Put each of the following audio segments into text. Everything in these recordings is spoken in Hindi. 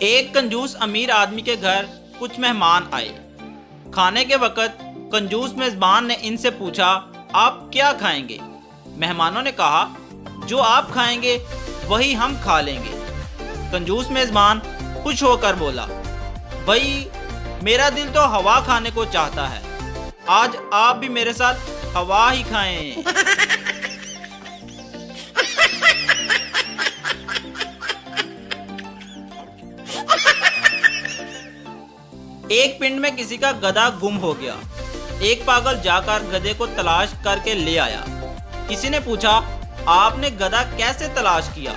एक कंजूस अमीर आदमी के घर कुछ मेहमान आए। खाने के वक्त कंजूस मेजबान ने इनसे पूछा, आप क्या खाएंगे? मेहमानों ने कहा, जो आप खाएंगे वही हम खा लेंगे। कंजूस मेजबान खुश होकर बोला, भाई मेरा दिल तो हवा खाने को चाहता है, आज आप भी मेरे साथ हवा ही खाएं। एक पिंड में किसी का गधा गुम हो गया। एक पागल जाकर गधे को तलाश करके ले आया। किसी ने पूछा, आपने गधा कैसे तलाश किया?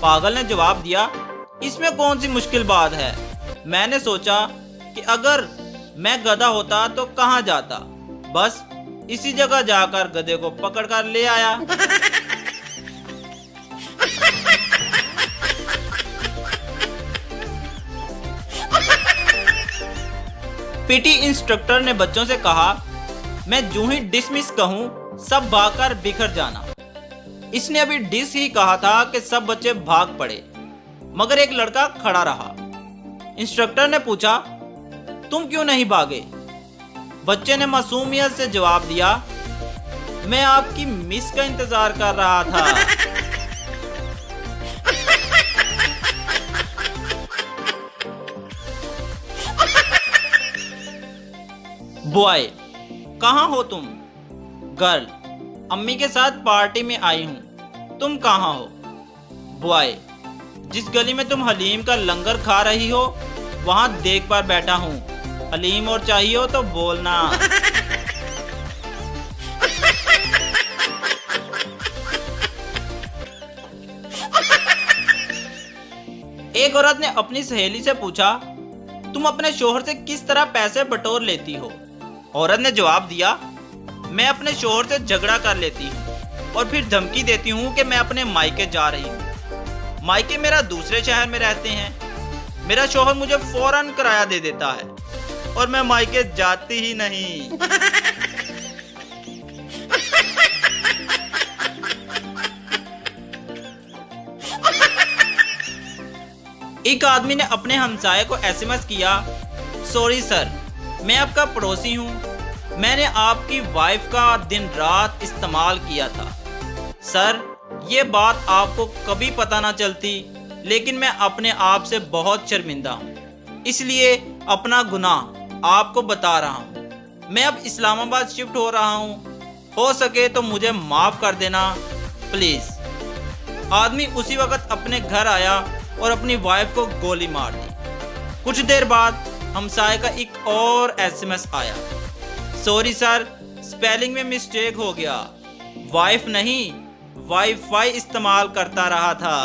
पागल ने जवाब दिया, इसमें कौन सी मुश्किल बात है, मैंने सोचा कि अगर मैं गधा होता तो कहां जाता, बस इसी जगह जाकर गधे को पकड़कर ले आया। पीटी इंस्ट्रक्टर ने बच्चों से कहा, मैं जो ही डिसमिस कहूं सब भागकर बिखर जाना। इसने अभी डिस ही कहा था कि सब बच्चे भाग पड़े, मगर एक लड़का खड़ा रहा। इंस्ट्रक्टर ने पूछा, तुम क्यों नहीं भागे? बच्चे ने मासूमियत से जवाब दिया, मैं आपकी मिस का इंतजार कर रहा था। बॉय, कहाँ हो तुम? गर्ल, अम्मी के साथ पार्टी में आई हूँ, तुम कहाँ हो? बॉय, जिस गली में तुम हलीम का लंगर खा रही हो वहां देख पर बैठा हूँ, हलीम और चाहिए हो तो बोलना। एक औरत ने अपनी सहेली से पूछा, तुम अपने शोहर से किस तरह पैसे बटोर लेती हो? औरत ने जवाब दिया, मैं अपने शोहर से झगड़ा कर लेती हूँ और फिर धमकी देती हूँ कि मैं अपने मायके जा रही हूँ। मायके मेरा दूसरे शहर में रहते हैं। मेरा शोहर मुझे फौरन किराया दे देता है और मैं मायके जाती ही नहीं। एक आदमी ने अपने हमसाये को एसएमएस किया, सॉरी सर, मैं आपका पड़ोसी हूँ, मैंने आपकी वाइफ का दिन रात इस्तेमाल किया था। सर, ये बात आपको कभी पता ना चलती, लेकिन मैं अपने आप से बहुत शर्मिंदा हूँ, इसलिए अपना गुनाह आपको बता रहा हूँ। मैं अब इस्लामाबाद शिफ्ट हो रहा हूँ, हो सके तो मुझे माफ़ कर देना प्लीज़। आदमी उसी वक्त अपने घर आया और अपनी वाइफ को गोली मार दी। कुछ देर बाद हमसाये का एक और एसएमएस आया, सॉरी सर, स्पेलिंग में मिस्टेक हो गया, वाइफ नहीं वाईफाई इस्तेमाल करता रहा था।